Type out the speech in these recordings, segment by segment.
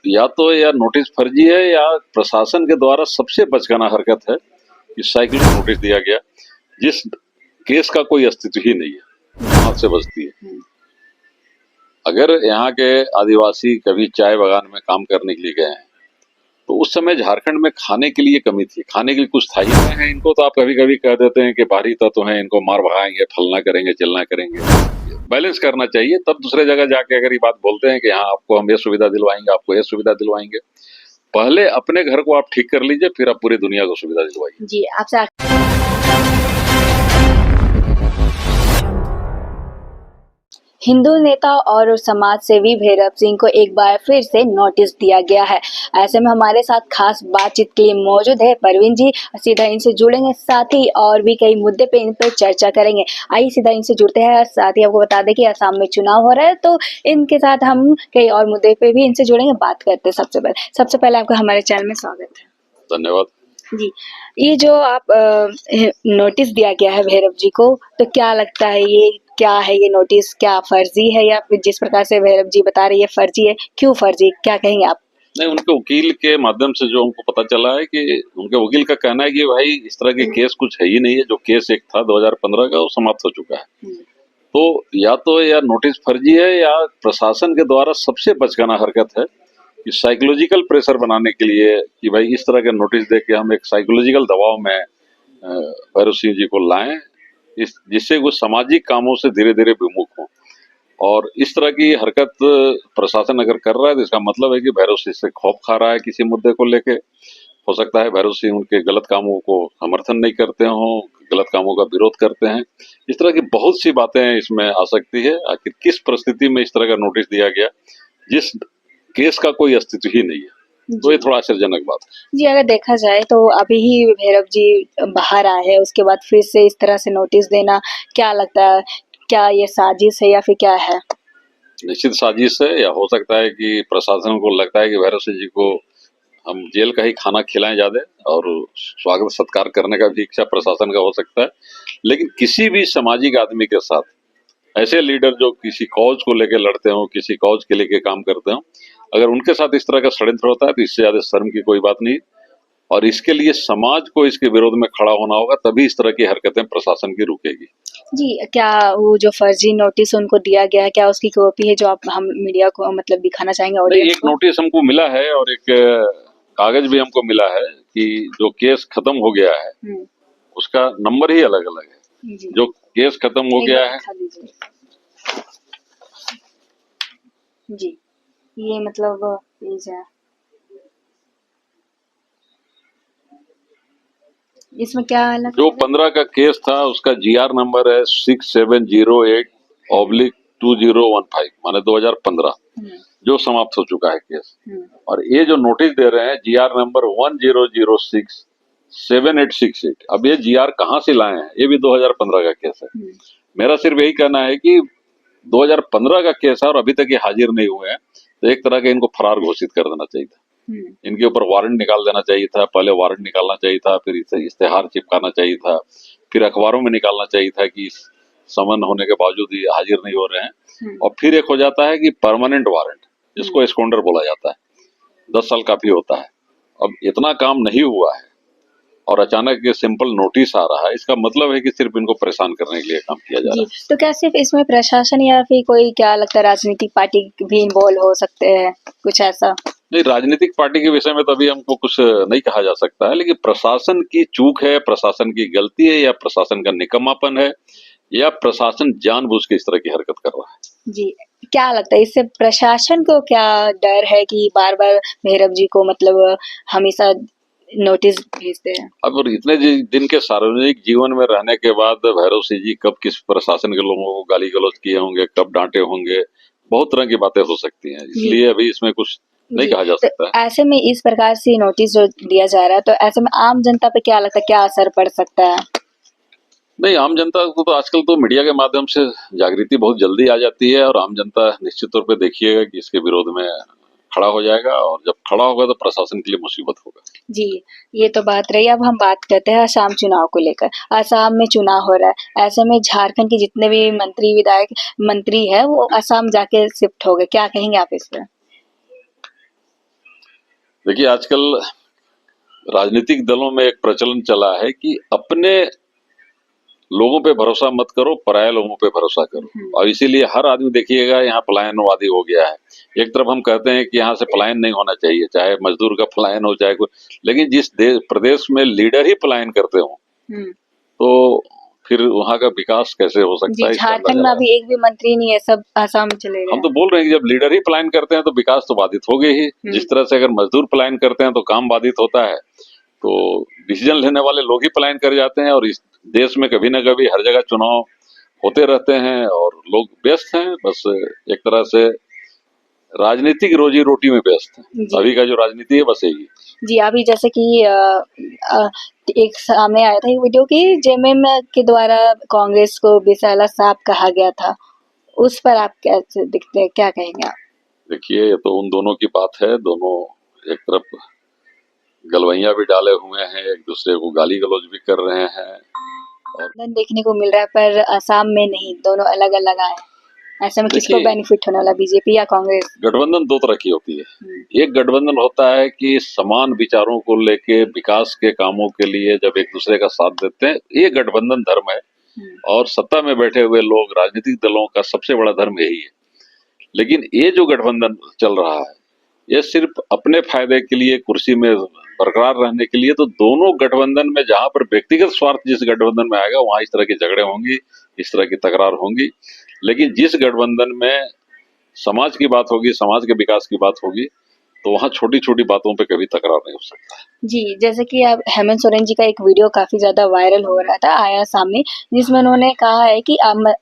या तो या नोटिस फर्जी है या प्रशासन के द्वारा सबसे बचकाना हरकत है कि साइक्लिंग नोटिस दिया गया जिस केस का कोई अस्तित्व ही नहीं है, हाथ से बचती है। अगर यहाँ के आदिवासी कभी चाय बागान में काम करने के लिए गए हैं तो उस समय झारखंड में खाने के लिए कमी थी, खाने के लिए कुछ था ही नहीं है। इनको तो आप कभी कभी कह देते हैं कि बाहरी तत्व हैं, इनको मार भगाएंगे, फलना करेंगे, चिलना करेंगे। बैलेंस करना चाहिए, तब दूसरे जगह जाके अगर ये बात बोलते हैं कि हाँ आपको हम ये सुविधा दिलवाएंगे, आपको ये सुविधा दिलवाएंगे। पहले अपने घर को आप ठीक कर लीजिए, फिर आप पूरी दुनिया को सुविधा दिलवाइए। जी, आपसे हिंदू नेता और समाज सेवी भैरव सिंह को एक बार फिर से नोटिस दिया गया है। ऐसे में हमारे साथ खास बातचीत के लिए मौजूद है परवीन जी। सीधा इनसे जुड़ेंगे, साथ ही और भी कई मुद्दे पे इन पर चर्चा करेंगे। आइए सीधा इनसे जुड़ते हैं। साथ ही आपको बता दें कि असम में चुनाव हो रहा है, तो इनके साथ हम कई और मुद्दे पे भी इनसे जुड़ेंगे, बात करते हैं। सबसे पहले आपका हमारे चैनल में स्वागत है। धन्यवाद जी, ये जो आप नोटिस दिया गया है भैरव जी को, तो क्या लगता है ये क्या है? ये नोटिस क्या फर्जी है, या फिर जिस प्रकार से भैरव जी बता रही है फर्जी है, क्यों फर्जी, क्या कहेंगे आप? नहीं, उनके वकील के माध्यम से जो हमको पता चला है कि उनके वकील का कहना है कि भाई इस तरह के केस कुछ है ही नहीं है। जो केस एक था 2015 का वो समाप्त हो चुका है। तो या नोटिस फर्जी है या प्रशासन के द्वारा सबसे बचकाना हरकत है कि साइकोलॉजिकल प्रेशर बनाने के लिए कि भाई इस तरह के नोटिस दे के हम एक साइकोलॉजिकल दबाव में भैरव सिंह जी को लाएं, जिससे वो सामाजिक कामों से धीरे धीरे विमुख हों। और इस तरह की हरकत प्रशासन अगर कर रहा है तो इसका मतलब है कि भैरव सिंह से खौफ खा रहा है किसी मुद्दे को लेके। हो सकता है भैरव सिंह उनके गलत कामों को समर्थन नहीं करते हों, गलत कामों का विरोध करते हैं। इस तरह की बहुत सी बातें इसमें आ सकती है। आखिर किस परिस्थिति में इस तरह का नोटिस दिया गया जिस केस का कोई अस्तित्व ही नहीं है, तो ये थोड़ा आश्चर्यजनक बात है। जी, अगर देखा जाए तो अभी ही भैरव जी बाहर आए हैं, उसके बाद फिर से इस तरह से नोटिस देना, क्या लगता है, क्या ये साजिश है या फिर क्या है? निश्चित साजिश है, या हो सकता है कि प्रशासन को लगता है कि भैरव सिंह जी को हम जेल का ही खाना खिलाएं ज्यादा, और स्वागत सत्कार करने का भी इच्छा प्रशासन का हो सकता है। लेकिन किसी भी सामाजिक आदमी के साथ ऐसे लीडर जो किसी कॉज को लेकर लड़ते हो, किसी कॉज के लेके काम करते हो, अगर उनके साथ इस तरह का षड्यंत्र होता है तो इससे ज्यादा शर्म की कोई बात नहीं। और इसके लिए समाज को इसके विरोध में खड़ा होना होगा, तभी इस तरह की हरकतें प्रशासन की रुकेगी। जी, क्या वो जो फर्जी नोटिस उनको दिया गया है, क्या उसकी कॉपी है जो आप हम मीडिया को मतलब दिखाना चाहेंगे ऑडियंस एक को? नोटिस हमको मिला है और एक कागज भी हमको मिला है कि जो केस खत्म हो गया है उसका नंबर ही अलग अलग है। जी, जो केस खत्म हो एक गया बार है, दिखा दीजिए। जी, ये मतलब पेज है। इसमें क्या अलग जो है? 15 का केस था उसका GR नंबर है 6708/2015, माने 2015, जो समाप्त हो चुका है केस। और ये जो नोटिस दे रहे हैं GR नंबर 1006/7868, अब ये GR कहाँ से लाए हैं? ये भी 2015 का केस है। मेरा सिर्फ यही कहना है कि 2015 का केस है और अभी तक ये हाजिर नहीं हुए हैं, तो एक तरह के इनको फरार घोषित कर देना चाहिए था। इनके ऊपर वारंट निकाल देना चाहिए था। पहले वारंट निकालना चाहिए था, फिर इसे इश्तेहार चिपकाना चाहिए था, फिर अखबारों में निकालना चाहिए था कि समन होने के बावजूद ये हाजिर नहीं हो रहे हैं। और फिर एक हो जाता है कि परमानेंट वारंट, जिसको एस्कॉन्डर बोला जाता है, 10 साल काफी होता है। अब इतना काम नहीं हुआ है और अचानक ये सिंपल नोटिस आ रहा है, इसका मतलब है कि सिर्फ इनको परेशान करने के लिए काम किया जा रहा है। तो क्या सिर्फ इसमें प्रशासन या फिर कोई, क्या लगता है, राजनीतिक पार्टी भी इन्वॉल्व हो सकते हैं, कुछ ऐसा? नहीं, राजनीतिक पार्टी के विषय में तो अभी हमको कुछ नहीं कहा जा सकता है, लेकिन प्रशासन की चूक है, प्रशासन की गलती है, या प्रशासन का निकम्मापन है, या प्रशासन जानबूझ के इस तरह की हरकत कर रहा है। जी, क्या लगता है इससे प्रशासन को क्या डर है कि बार बार भैरव जी को मतलब हमेशा नोटिस भेजते हैं? अब और इतने दिन के सार्वजनिक जीवन में रहने के बाद भैरव सिंह जी कब किस प्रशासन के लोगों को गाली गलौज किए होंगे, कब डांटे होंगे, बहुत तरह की बातें हो सकती हैं। इसलिए अभी इसमें कुछ नहीं कहा जा सकता है। तो ऐसे में इस प्रकार से नोटिस जो दिया जा रहा है, तो ऐसे में आम जनता पे क्या लगता है, क्या असर पड़ सकता है? नहीं, आम जनता को तो आजकल तो मीडिया के माध्यम से जागृति बहुत जल्दी आ जाती है, और आम जनता निश्चित तौर पे देखिएगा कि इसके विरोध में खड़ा हो जाएगा, और जब खड़ा होगा तो प्रशासन के लिए मुसीबत होगा। जी, ये तो बात रही। अब हम बात करते हैं असम चुनाव को लेकर। असम में चुनाव हो रहा है, ऐसे में झारखंड के जितने भी मंत्री विधायक मंत्री है वो असम जाके शिफ्ट हो गए, क्या कहेंगे आप इस पर? देखिए, आजकल राजनीतिक दलों में एक प्रचलन चला है कि अपने लोगों पे भरोसा मत करो, पराये लोगों पे भरोसा करो। और इसीलिए हर आदमी देखिएगा यहाँ पलायनवादी हो गया है। एक तरफ हम कहते हैं कि यहाँ से पलायन नहीं होना चाहिए, चाहे मजदूर का पलायन हो चाहे कोई, लेकिन जिस प्रदेश में लीडर ही पलायन करते हो तो फिर वहाँ का विकास कैसे हो सकता जी, है? इसका झारखंड में अंदाजा अभी एक भी मंत्री नहीं है, सब आसाम में चले गए हम तो बोल रहे हैं कि जब लीडर ही पलायन करते हैं तो विकास तो बाधित होगे ही। जिस तरह से अगर मजदूर पलायन करते हैं तो काम बाधित होता है, तो डिसीजन लेने वाले लोग ही पलायन कर जाते हैं। और इस देश में कभी ना कभी हर जगह चुनाव होते रहते हैं और लोग व्यस्त हैं, बस एक तरह से राजनीतिक रोजी रोटी में व्यस्त हैं। जी। अभी का जो राजनीति है बस यही। जी, अभी जैसे कि अ, एक सामने आया था एक वीडियो कि जेएमएम के द्वारा कांग्रेस को बेसाला सांप कहा गया था, उस पर आप कैसे दिखते हैं, क्या कहेंगे आप? देखिए, ये तो उन दोनों की बात है। दोनों एक तरफ गलवैया भी डाले हुए हैं, एक दूसरे को गाली गलौज भी कर रहे हैं। और देखने को मिल रहा है, पर असम में नहीं, दोनों अलग अलग आए। ऐसे में किसको देखिए, बेनिफिट होने वाला, बीजेपी या कांग्रेस? गठबंधन दो तरह की होती है। एक गठबंधन होता है कि समान विचारों को लेके विकास के कामों के लिए जब एक दूसरे का साथ देते हैं, ये गठबंधन धर्म है। और सत्ता में बैठे हुए लोग, राजनीतिक दलों का सबसे बड़ा धर्म यही है। लेकिन ये जो गठबंधन चल रहा है, ये सिर्फ अपने फायदे के लिए, कुर्सी में बरकरार रहने के लिए। तो दोनों गठबंधन में जहां पर व्यक्तिगत स्वार्थ जिस गठबंधन में आएगा, वहां इस तरह के झगड़े होंगी, इस तरह की तकरार होंगी। लेकिन जिस गठबंधन में समाज की बात होगी, समाज के विकास की बात होगी, तो वहां छोटी छोटी बातों पे कभी तकरार नहीं हो सकता। जी, जैसे कि अब हेमंत सोरेन जी का एक वीडियो काफ़ी ज़्यादा वायरल हो रहा था, आया सामने, जिसमें उन्होंने कहा है कि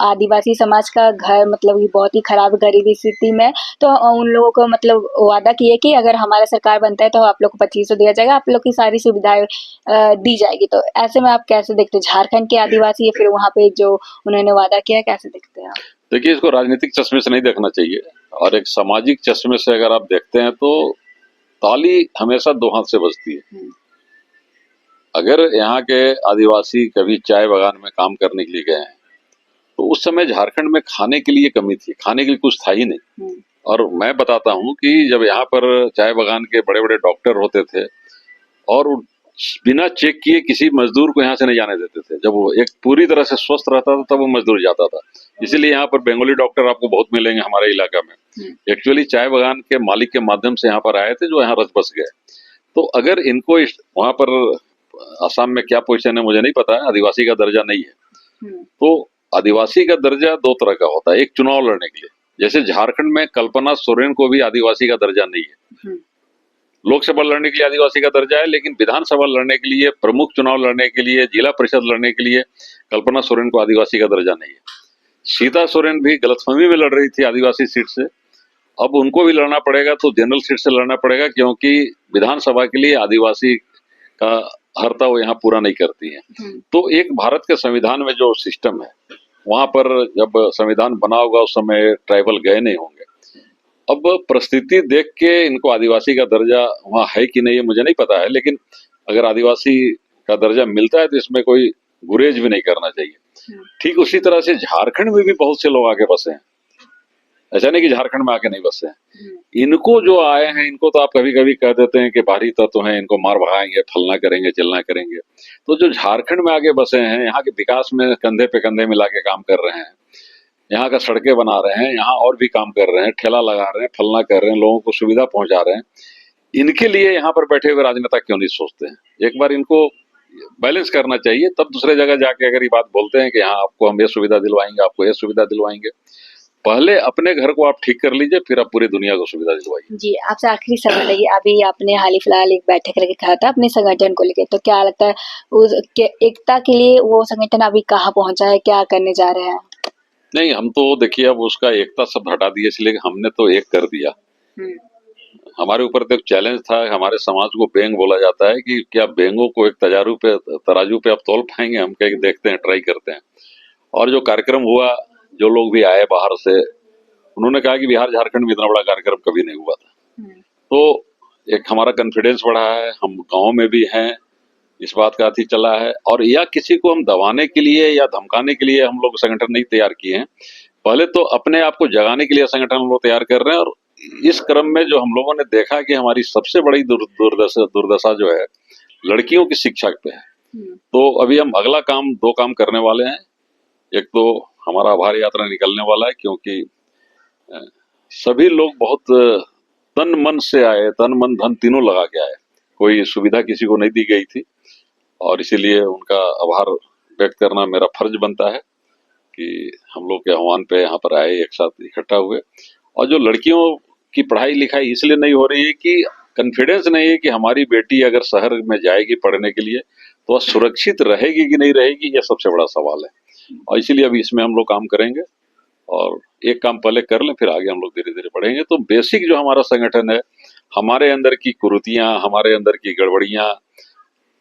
आदिवासी समाज का घर मतलब कि बहुत ही खराब गरीबी स्थिति में है, तो उन लोगों को मतलब वादा किए कि अगर हमारा सरकार बनता है तो आप लोग को 2500 दिया जाएगा, आप लोग की सारी सुविधाएँ दी जाएगी। तो ऐसे में आप कैसे देखते हैं झारखंड के आदिवासी या फिर वहाँ पे जो उन्होंने वादा किया है, कैसे देखते हैं आप? देखिए, इसको राजनीतिक चश्मे से नहीं देखना चाहिए, और एक सामाजिक चश्मे से अगर आप देखते हैं तो ताली हमेशा दो हाथ से बजती है। अगर यहाँ के आदिवासी कभी चाय बागान में काम करने के लिए गए हैं, तो उस समय झारखंड में खाने के लिए कमी थी, खाने के लिए कुछ था ही नहीं। और मैं बताता हूँ कि जब यहाँ पर चाय बागान के बड़े बड़े डॉक्टर होते थे, और बिना चेक किए किसी मजदूर को यहाँ से नहीं जाने देते थे। जब वो एक पूरी तरह से स्वस्थ रहता था तब वो मजदूर जाता था। इसीलिए यहाँ पर बंगाली डॉक्टर आपको बहुत मिलेंगे हमारे इलाका में। एक्चुअली चाय बागान के मालिक के माध्यम से यहाँ पर आए थे, जो यहाँ रच बस गए। तो अगर इनको वहाँ पर असम में क्या पोजीशन है मुझे नहीं पता है, आदिवासी का दर्जा नहीं है। तो आदिवासी का दर्जा दो तरह का होता है, एक चुनाव लड़ने के लिए, जैसे झारखंड में कल्पना सोरेन को भी आदिवासी का दर्जा नहीं है। लोकसभा लड़ने के लिए आदिवासी का दर्जा है, लेकिन विधानसभा लड़ने के लिए, प्रमुख चुनाव लड़ने के लिए, जिला परिषद लड़ने के लिए कल्पना सोरेन को आदिवासी का दर्जा नहीं है। सीता सोरेन भी गलतफहमी में लड़ रही थी आदिवासी सीट से, अब उनको भी लड़ना पड़ेगा तो जनरल सीट से लड़ना पड़ेगा, क्योंकि विधानसभा के लिए आदिवासी का हर्ता वो यहाँ पूरा नहीं करती है। तो एक भारत के संविधान में जो सिस्टम है, वहां पर जब संविधान बना होगा उस समय ट्राइबल गए नहीं होंगे। अब परिस्थिति देख के इनको आदिवासी का दर्जा वहाँ है कि नहीं, मुझे नहीं पता है, लेकिन अगर आदिवासी का दर्जा मिलता है तो इसमें कोई गुरेज भी नहीं करना चाहिए। ठीक उसी तरह से झारखंड में भी बहुत से लोग आके बसे हैं, ऐसा नहीं कि झारखंड में आके नहीं बसे हैं। इनको जो आए हैं, इनको तो आप कभी कभी कह देते हैं कि बाहरी तत्व हैं, इनको मार भगाएंगे, फलना करेंगे, चिलना करेंगे। तो जो झारखंड में आके बसे हैं, यहाँ के विकास में कंधे पे कंधे मिला के काम कर रहे हैं, यहाँ का सड़कें बना रहे हैं, यहाँ और भी काम कर रहे हैं, ठेला लगा रहे हैं, फलना कर रहे हैं, लोगों को सुविधा पहुंचा रहे हैं, इनके लिए यहाँ पर बैठे हुए राजनेता क्यों नहीं सोचते हैं? एक बार इनको बैलेंस करना चाहिए, तब दूसरे जगह जाके अगर ये बात बोलते हैं कि हाँ आपको हम ये सुविधा दिलवाएंगे, आपको ये सुविधा दिलवाएंगे। पहले अपने घर को आप ठीक कर लीजिए, फिर आप पूरी दुनिया को सुविधा दिलवाइए। जी, आपसे आखिरी सवाल है, अभी आपने हाल ही फिलहाल एक बैठक लेके कहा था अपने संगठन को लेके, तो क्या लगता है उस एकता के लिए वो संगठन अभी कहाँ पहुंचा है, क्या करने जा रहे हैं? नहीं, हम तो देखिए अब उसका एकता शब्द हटा दिए, इसलिए हमने तो एक कर दिया। हमारे ऊपर तो एक चैलेंज था, हमारे समाज को बेंग बोला जाता है कि क्या बेंगों को एक तराजू पे आप तोल पाएंगे? हम कह देखते हैं, ट्राई करते हैं। और जो कार्यक्रम हुआ, जो लोग भी आए बाहर से, उन्होंने कहा कि बिहार झारखंड में इतना बड़ा कार्यक्रम कभी नहीं हुआ था। तो एक हमारा कॉन्फिडेंस बढ़ा है, हम गांव में भी हैं, इस बात का अथी चला है। और या किसी को हम दबाने के लिए या धमकाने के लिए हम लोग संगठन नहीं तैयार किए हैं, पहले तो अपने आप को जगाने के लिए संगठन हम लोग तैयार कर रहे हैं। और इस क्रम में जो हम लोगों ने देखा कि हमारी सबसे बड़ी दुर्दशा जो है लड़कियों की शिक्षा पे है। तो अभी हम अगला काम 2 काम करने वाले हैं। एक तो हमारा आभार यात्रा निकलने वाला है, क्योंकि अ, सभी लोग बहुत तन मन से आए, तन मन धन तीनों लगा के आए। कोई सुविधा किसी को नहीं दी गई थी, और इसीलिए उनका आभार व्यक्त करना मेरा फर्ज बनता है कि हम लोग के आह्वान पे यहाँ पर आए, एक साथ इकट्ठा हुए। और जो लड़कियों की पढ़ाई लिखाई इसलिए नहीं हो रही है कि कॉन्फिडेंस नहीं है कि हमारी बेटी अगर शहर में जाएगी पढ़ने के लिए तो वह सुरक्षित रहेगी कि नहीं रहेगी, यह सबसे बड़ा सवाल है। और इसीलिए अभी इसमें हम लोग काम करेंगे, और एक काम पहले कर लें, फिर आगे हम लोग धीरे धीरे बढ़ेंगे। तो बेसिक जो हमारा संगठन है, हमारे अंदर की कुरीतियां, हमारे अंदर की गड़बड़ियां,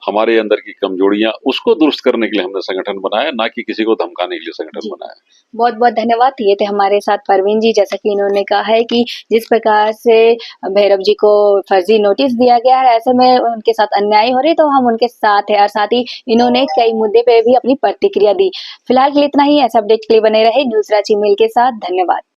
हमारे अंदर की कमजोरियां, उसको दुरुस्त करने के लिए हमने संगठन बनाया, ना कि किसी को धमकाने के लिए संगठन बनाया। बहुत बहुत धन्यवाद। ये थे हमारे साथ परवीन जी। जैसा कि इन्होंने कहा है कि जिस प्रकार से भैरव जी को फर्जी नोटिस दिया गया है, ऐसे में उनके साथ अन्याय हो रही, तो हम उनके साथ है। और साथ ही इन्होंने कई मुद्दे पे भी अपनी प्रतिक्रिया दी। फिलहाल के लिए इतना ही। ऐसे अपडेट के लिए बने रहे न्यूज रांची मिल के साथ। धन्यवाद।